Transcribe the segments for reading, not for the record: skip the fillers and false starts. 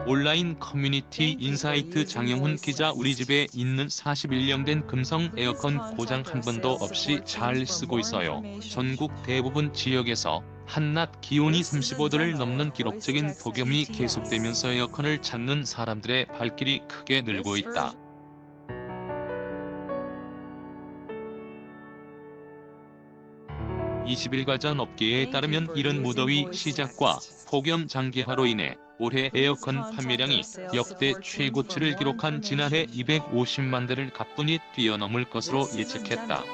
온라인 커뮤니티 인사이트 장영훈 기자 우리 집에 있는 41년 된 금성 에어컨 고장 한 번도 없이 잘 쓰고 있어요. 전국 대부분 지역에서 한낮 기온이 35도를 넘는 기록적인 폭염이 계속되면서 에어컨을 찾는 사람들의 발길이 크게 늘고 있다. 20일가 전 업계에 따르면 이른 무더위 시작과 폭염 장기화로 인해 올해 에어컨 판매량이 역대 최고치를 기록한 지난해 250만 대를 가뿐히 뛰어넘을 것으로 예측했다.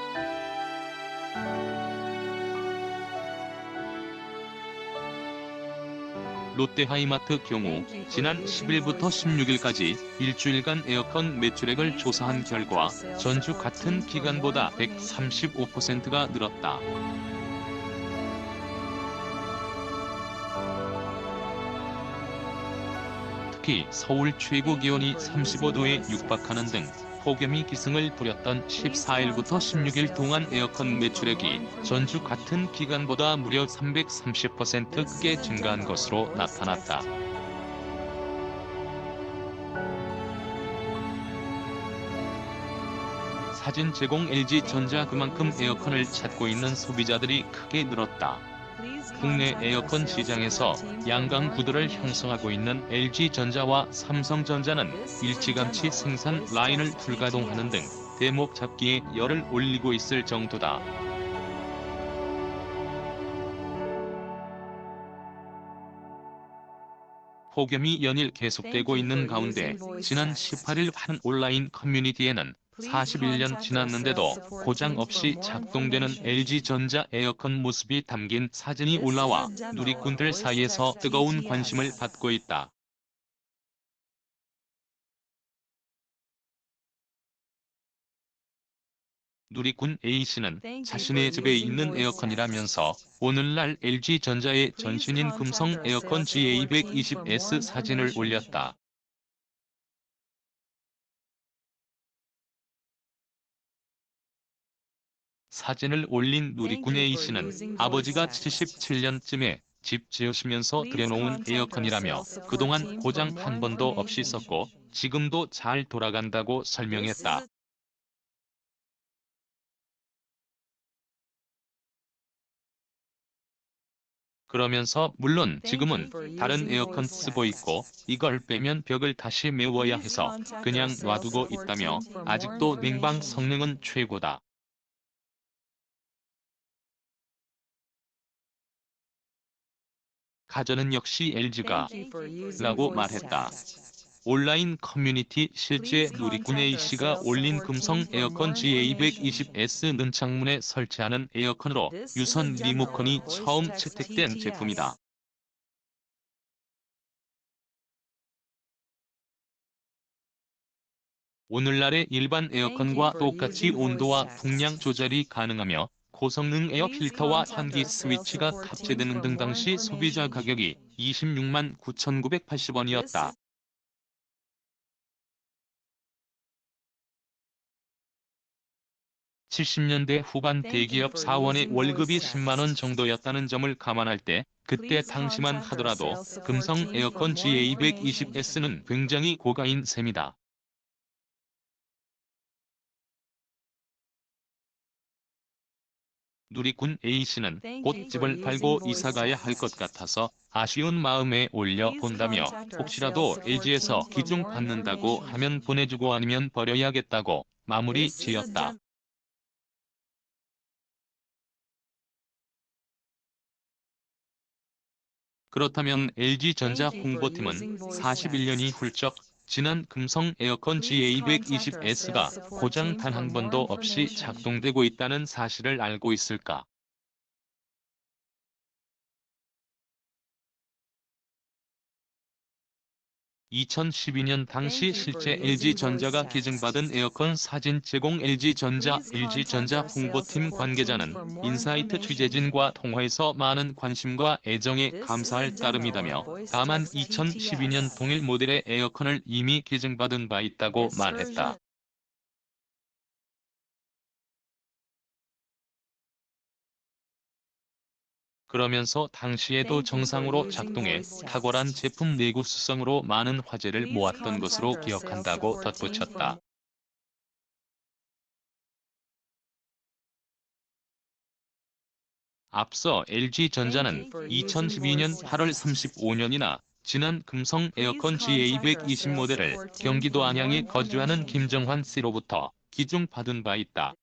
롯데하이마트 경우 지난 10일부터 16일까지 일주일간 에어컨 매출액을 조사한 결과 전주 같은 기간보다 135%가 늘었다. 특히 서울 최고 기온이 35도에 육박하는 등 폭염이 기승을 부렸던 14일부터 16일 동안 에어컨 매출액이 전주 같은 기간보다 무려 330% 크게 증가한 것으로 나타났다. 사진 제공 LG전자 그만큼 에어컨을 찾고 있는 소비자들이 크게 늘었다. 국내 에어컨 시장에서 양강 구도를 형성하고 있는 LG전자와 삼성전자는 일찌감치 생산 라인을 불가동하는 등 대목 잡기에 열을 올리고 있을 정도다. 폭염이 연일 계속되고 있는 가운데 지난 18일 한 온라인 커뮤니티에는 41년 지났는데도 고장 없이 작동되는 LG전자 에어컨 모습이 담긴 사진이 올라와 누리꾼들 사이에서 뜨거운 관심을 받고 있다. 누리꾼 A씨는 자신의 집에 있는 에어컨이라면서 오늘날 LG전자의 전신인 금성 에어컨 GA220S 사진을 올렸다. 사진을 올린 누리꾼 A씨는 아버지가 77년쯤에 집 지으시면서 들여놓은 에어컨이라며 그동안 고장 한 번도 없이 썼고 지금도 잘 돌아간다고 설명했다. '그러면서 물론 지금은 다른 에어컨 쓰고 있고 이걸 빼면 벽을 다시 메워야 해서 그냥 놔두고 있다며 아직도 냉방 성능은 최고다. 가전은 역시 LG가 라고 말했다. 온라인 커뮤니티 실제 누리꾼 A씨가 올린 금성 에어컨 GA220S는 창문에 설치하는 에어컨으로 유선 리모컨이 처음 채택된 제품이다. 오늘날의 일반 에어컨과 똑같이 온도와 풍량 조절이 가능하며 고성능 에어 필터와 환기 스위치가 탑재되는 등 당시 소비자 가격이 26만 9,980원이었다. 70년대 후반 대기업 사원의 월급이 10만 원 정도였다는 점을 감안할 때 그때 당시만 하더라도 금성 에어컨 GA220S는 굉장히 고가인 셈이다. 누리꾼 A씨는 곧 집을 팔고 이사가야 할 것 같아서 아쉬운 마음에 올려 본다며 혹시라도 LG에서 기중 받는다고 하면 보내주고 아니면 버려야겠다고 마무리 지었다. 그렇다면 LG전자 홍보팀은 41년이 훌쩍 지난 금성 에어컨 GA220S가 고장 단 한 번도 없이 작동되고 있다는 사실을 알고 있을까? 2012년 당시 실제 LG전자가 기증받은 에어컨 사진 제공 LG전자 홍보팀 관계자는 인사이트 취재진과 통화에서 많은 관심과 애정에 감사할 따름이다며 다만 2012년 동일 모델의 에어컨을 이미 기증받은 바 있다고 말했다. 그러면서 당시에도 정상으로 작동해 탁월한 제품 내구성으로 많은 화제를 모았던 것으로 기억한다고 덧붙였다. 앞서 LG전자는 2012년 8월 35년이나 지난 금성 에어컨 GA120 모델을 경기도 안양에 거주하는 김정환 씨로부터 기증받은 바 있다.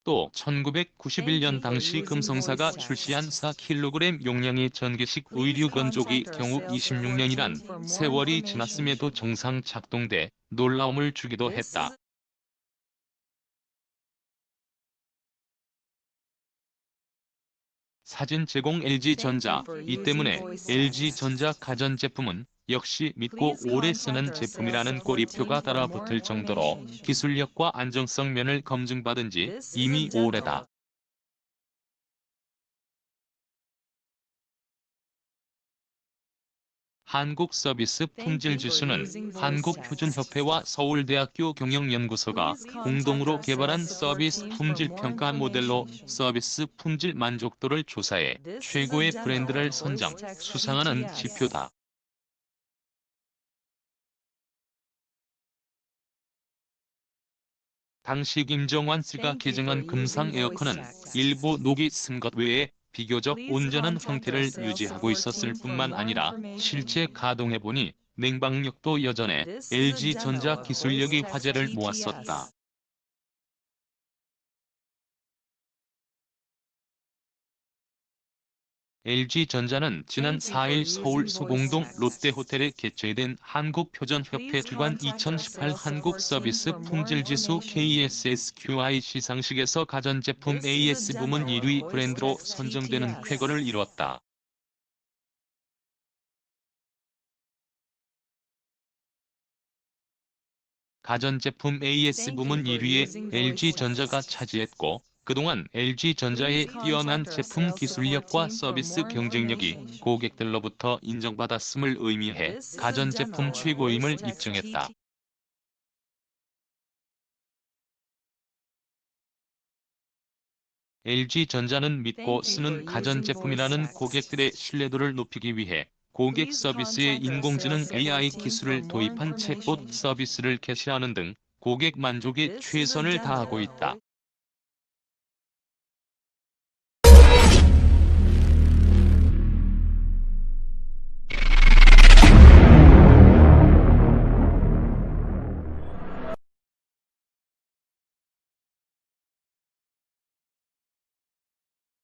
또 1991년 당시 금성사가 출시한 4kg 용량의 전기식 의류 건조기 경우 26년이란 세월이 지났음에도 정상 작동돼 놀라움을 주기도 했다. 사진 제공 LG전자. 이 때문에 LG전자 가전제품은 역시 믿고 오래 쓰는 제품이라는 꼬리표가 달아붙을 정도로 기술력과 안정성 면을 검증받은 지 이미 오래다. 한국서비스 품질지수는 한국표준협회와 서울대학교 경영연구소가 공동으로 개발한 서비스 품질평가 모델로 서비스 품질 만족도를 조사해 최고의 브랜드를 선정, 수상하는 지표다. 당시 김정환 씨가 개정한 금상 에어컨은 일부 녹이 쓴 것 외에 비교적 온전한 형태를 유지하고 있었을 뿐만 아니라 실제 가동해보니 냉방력도 여전해 LG전자 기술력이 화제를 모았었다. LG전자는 지난 4일 서울 소공동 롯데호텔에 개최된 한국표준협회 주관 2018 한국서비스 품질지수 KSSQI 시상식에서 가전제품 AS 부문 1위 브랜드로 선정되는 쾌거를 이뤘다. 가전제품 AS 부문 1위에 LG전자가 차지했고, 그동안 LG전자의 뛰어난 제품 기술력과 서비스 경쟁력이 고객들로부터 인정받았음을 의미해 가전제품 최고임을 입증했다. LG전자는 믿고 쓰는 가전제품이라는 고객들의 신뢰도를 높이기 위해 고객 서비스에 인공지능 AI 기술을 도입한 챗봇 서비스를 개시하는 등 고객 만족에 최선을 다하고 있다.